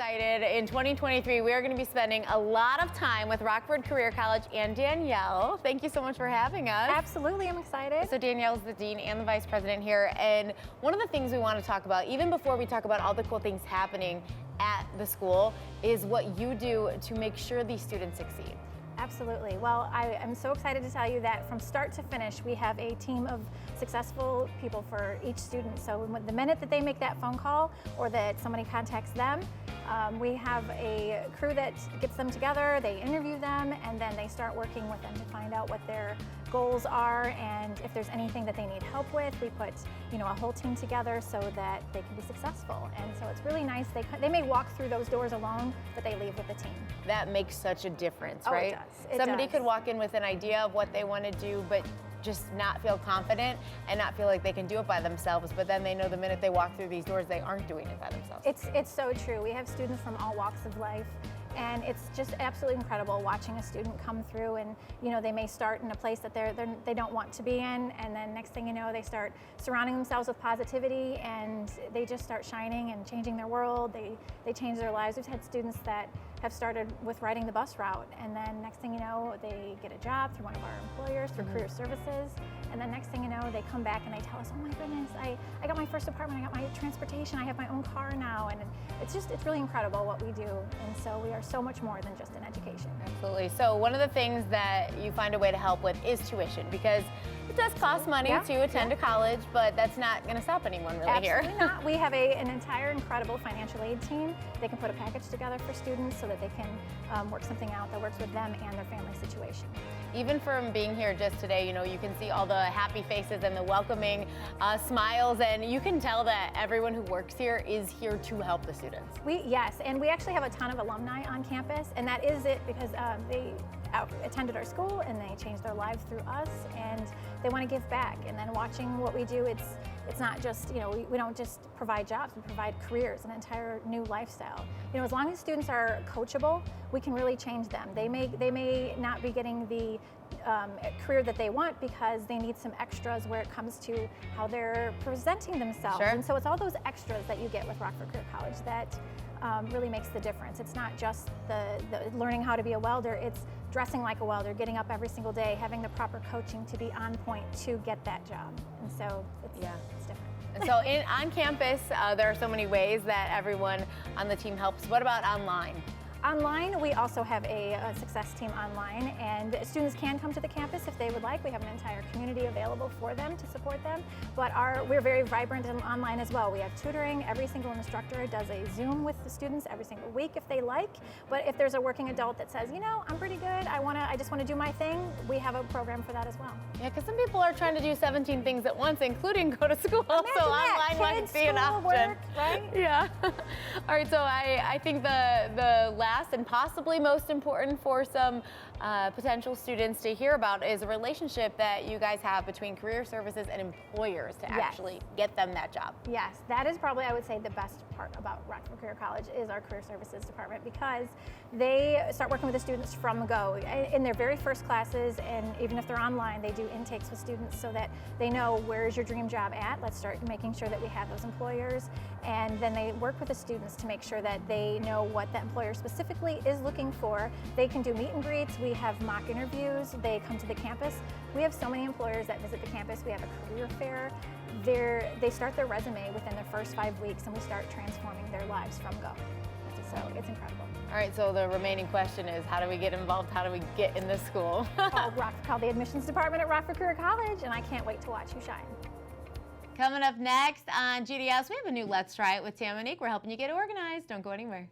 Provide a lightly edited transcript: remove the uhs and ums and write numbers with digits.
excited. In 2023, we are going to be spending a lot of time with Rockford Career College and Danielle. Thank you so much for having us. Absolutely, I'm excited. So Danielle is the dean and the vice president here, and one of the things we want to talk about, even before we talk about all the cool things happening at the school, is what you do to make sure these students succeed. Absolutely. Well, I am so excited to tell you that from start to finish, we have a team of successful people for each student. So the minute that they make that phone call or that somebody contacts them, we have a crew that gets them together, they interview them, and then they start working with them to find out what their goals are and if there's anything that they need help with. We put, a whole team together so that they can be successful. And so it's really nice. They may walk through those doors alone, but they leave with the team. That makes such a difference, Oh, right? it does. Somebody could walk in with an idea of what they want to do, but just not feel confident and not feel like they can do it by themselves, but then they know the minute they walk through these doors, they aren't doing it by themselves. It's so true. We have students from all walks of life, and it's just absolutely incredible watching a student come through, and they may start in a place that they don't want to be in, and then next thing you know, they start surrounding themselves with positivity, and they just start shining and changing their world. They change their lives. We've had students that have started with riding the bus route, and then next thing you know, they get a job through one of our employers for career services, and then next thing you know, they come back and they tell us, oh my goodness, I got my first apartment, I got my transportation, I have my own car now, and it's really incredible what we do, and so we are so much more than just an education. Absolutely. So one of the things that you find a way to help with is tuition, because it does cost money to attend a college, but that's not going to stop anyone really here. Absolutely not. We have an entire incredible financial aid team. They can put a package together for students so that they can work something out that works with them and their family situation. Even from being here just today, you can see all the happy faces and the welcoming smiles, and you can tell that everyone who works here is here to help the students. Yes, and we actually have a ton of alumni on campus, and that is it because they attended our school and they changed their lives through us, and they want to give back. And then watching what we do, it's not just, we don't just provide jobs, we provide careers, an entire new lifestyle. As long as students are coachable, we can really change them. They may not be getting the career that they want because they need some extras where it comes to how they're presenting themselves. Sure. And so it's all those extras that you get with Rockford Career College that really makes the difference. It's not just the learning how to be a welder, it's dressing like a welder, getting up every single day, having the proper coaching to be on point to get that job. And so it's different. And so on campus, there are so many ways that everyone on the team helps. What about online? Online, we also have a success team online, and students can come to the campus if they would like. We have an entire community available for them to support them, but we're very vibrant and online as well. We have tutoring. Every single instructor does a Zoom with the students every single week if they like, but if there's a working adult that says, I'm pretty good, I just want to do my thing, we have a program for that as well. Yeah, because some people are trying to do 17 things at once, including go to school, Imagine so that. online might be an option. Work, right? Yeah. All right, so I think the last and possibly most important for some potential students to hear about is a relationship that you guys have between career services and employers to actually get them that job. Yes, that is probably, I would say, the best part about Rockford Career College is our career services department, because they start working with the students from go. In their very first classes, and even if they're online, they do intakes with students so that they know, where is your dream job at? Let's start making sure that we have those employers, and then they work with the students to make sure that they know what the employer specifically is looking for. They can do meet and greets. We have mock interviews. They come to the campus. We have so many employers that visit the campus. We have a career fair. They start their resume within their first 5 weeks, and we start transforming their lives from go. So it's incredible. All right, so the remaining question is, how do we get involved? How do we get in this school? Call the admissions department at Rockford Career College, and I can't wait to watch you shine. Coming up next on GDS, we have a new Let's Try It with Tam and Nick. We're helping you get organized. Don't go anywhere.